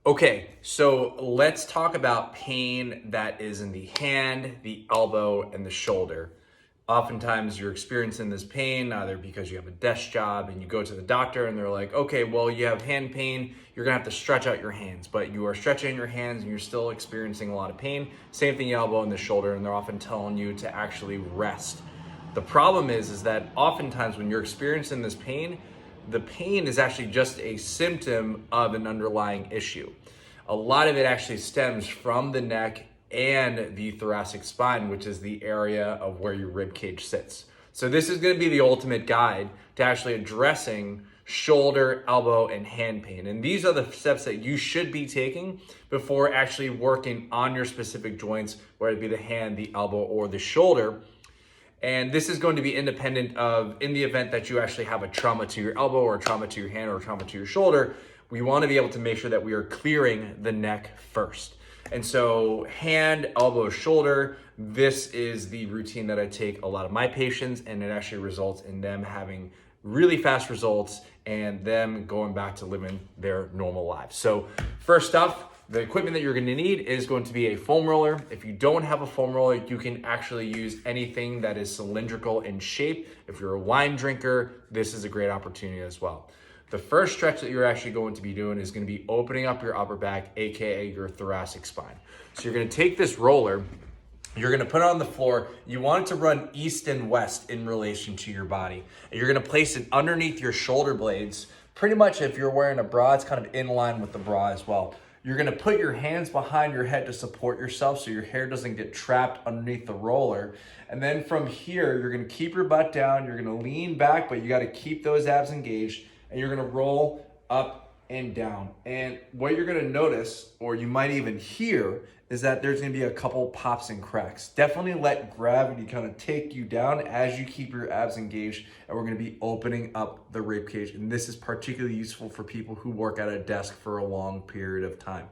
Okay, so let's talk about pain that is in the hand, the elbow, and the shoulder. Oftentimes you're experiencing this pain either because you have a desk job and you go to the doctor and they're like, okay, well, you have hand pain, you're gonna have to stretch out your hands, but you are stretching your hands and you're still experiencing a lot of pain. Same thing, elbow and the shoulder, and they're often telling you to actually rest. The problem is that oftentimes when you're experiencing this pain, the pain is actually just a symptom of an underlying issue. A lot of it actually stems from the neck and the thoracic spine, which is the area of where your rib cage sits. So this is going to be the ultimate guide to actually addressing shoulder, elbow, and hand pain. And these are the steps that you should be taking before actually working on your specific joints, whether it be the hand, the elbow, or the shoulder. And this is going to be independent of, in the event that you actually have a trauma to your elbow or a trauma to your hand or a trauma to your shoulder, we want to be able to make sure that we are clearing the neck first. And so hand, elbow, shoulder, this is the routine that I take a lot of my patients, and it actually results in them having really fast results and them going back to living their normal lives. So first up, the equipment that you're going to need is going to be a foam roller. If you don't have a foam roller, you can actually use anything that is cylindrical in shape. If you're a wine drinker, this is a great opportunity as well. The first stretch that you're actually going to be doing is going to be opening up your upper back, AKA your thoracic spine. So you're going to take this roller, you're going to put it on the floor. You want it to run east and west in relation to your body. And you're going to place it underneath your shoulder blades. Pretty much if you're wearing a bra, it's kind of in line with the bra as well. You're gonna put your hands behind your head to support yourself so your hair doesn't get trapped underneath the roller. And then from here, you're gonna keep your butt down, you're gonna lean back, but you gotta keep those abs engaged, and you're gonna roll up and down. And what you're gonna notice, or you might even hear, is that there's gonna be a couple pops and cracks. Definitely let gravity kind of take you down as you keep your abs engaged, and we're gonna be opening up the rib cage. And this is particularly useful for people who work at a desk for a long period of time.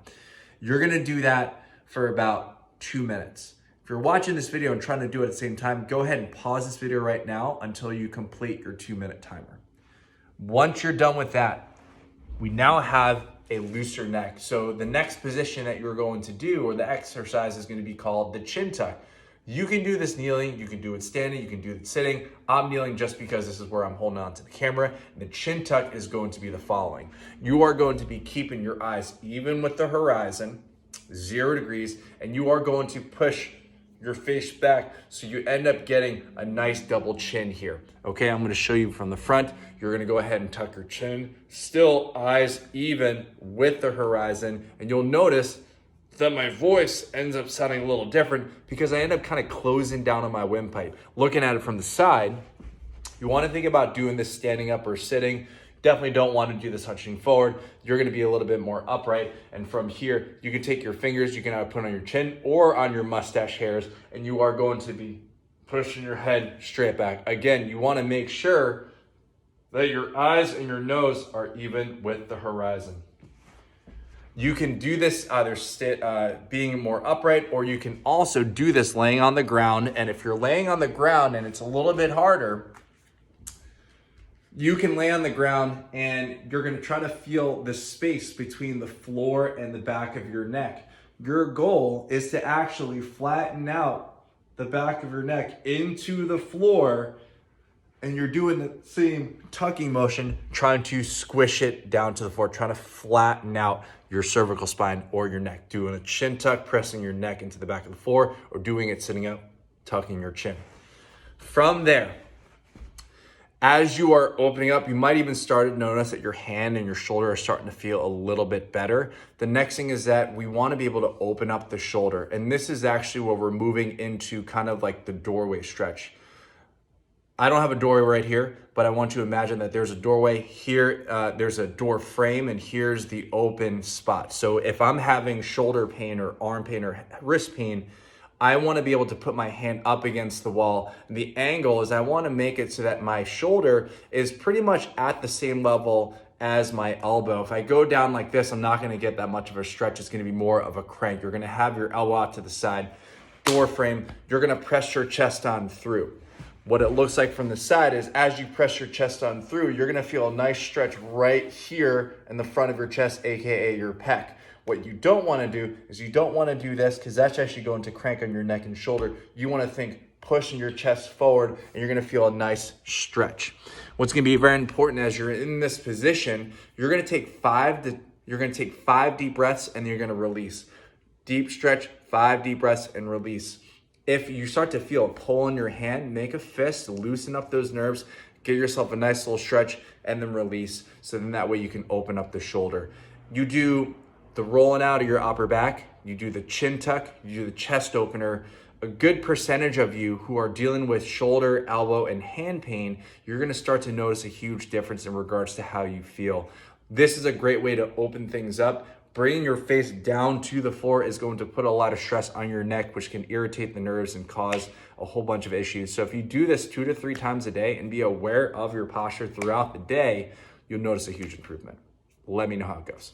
You're gonna do that for about 2 minutes. If you're watching this video and trying to do it at the same time, go ahead and pause this video right now until you complete your 2-minute timer. Once you're done with that, we now have a looser neck. So the next position that you're going to do, or the exercise, is going to be called the chin tuck. You can do this kneeling, you can do it standing, you can do it sitting. I'm kneeling just because this is where I'm holding on to the camera. The chin tuck is going to be the following. You are going to be keeping your eyes even with the horizon, 0 degrees, and you are going to push your face back so you end up getting a nice double chin here. Okay, I'm gonna show you from the front. You're gonna go ahead and tuck your chin, still eyes even with the horizon, and you'll notice that my voice ends up sounding a little different because I end up kind of closing down on my windpipe. Looking at it from the side, you wanna think about doing this standing up or sitting. Definitely don't want to do this hunching forward. You're going to be a little bit more upright. And from here, you can take your fingers, you can either put on your chin or on your mustache hairs, and you are going to be pushing your head straight back. Again, you want to make sure that your eyes and your nose are even with the horizon. You can do this either being more upright, or you can also do this laying on the ground. And if you're laying on the ground and it's a little bit harder, you can lay on the ground and you're gonna try to feel the space between the floor and the back of your neck. Your goal is to actually flatten out the back of your neck into the floor, and you're doing the same tucking motion, trying to squish it down to the floor, trying to flatten out your cervical spine or your neck. Doing a chin tuck, pressing your neck into the back of the floor, or doing it sitting up, tucking your chin. From there, as you are opening up, you might even start to notice that your hand and your shoulder are starting to feel a little bit better. The next thing is that we want to be able to open up the shoulder. And this is actually where we're moving into kind of like the doorway stretch. I don't have a doorway right here, but I want you to imagine that there's a doorway here, there's a door frame, and here's the open spot. So if I'm having shoulder pain or arm pain or wrist pain, I want to be able to put my hand up against the wall. The angle is I want to make it so that my shoulder is pretty much at the same level as my elbow. If I go down like this, I'm not going to get that much of a stretch. It's going to be more of a crank. You're going to have your elbow out to the side, door frame. You're going to press your chest on through. What it looks like from the side is as you press your chest on through, you're going to feel a nice stretch right here in the front of your chest, AKA your pec. What you don't want to do is you don't want to do this, because that's actually going to crank on your neck and shoulder. You want to think pushing your chest forward, and you're going to feel a nice stretch. What's going to be very important as you're in this position, you're going to take 5 deep breaths, and you're going to release. Deep stretch, 5 deep breaths, and release. If you start to feel a pull in your hand, make a fist, loosen up those nerves, get yourself a nice little stretch, and then release. So then that way you can open up the shoulder. You do the rolling out of your upper back, you do the chin tuck, you do the chest opener. A good percentage of you who are dealing with shoulder, elbow, and hand pain, you're gonna start to notice a huge difference in regards to how you feel. This is a great way to open things up. Bringing your face down to the floor is going to put a lot of stress on your neck, which can irritate the nerves and cause a whole bunch of issues. So if you do this 2 to 3 times a day and be aware of your posture throughout the day, you'll notice a huge improvement. Let me know how it goes.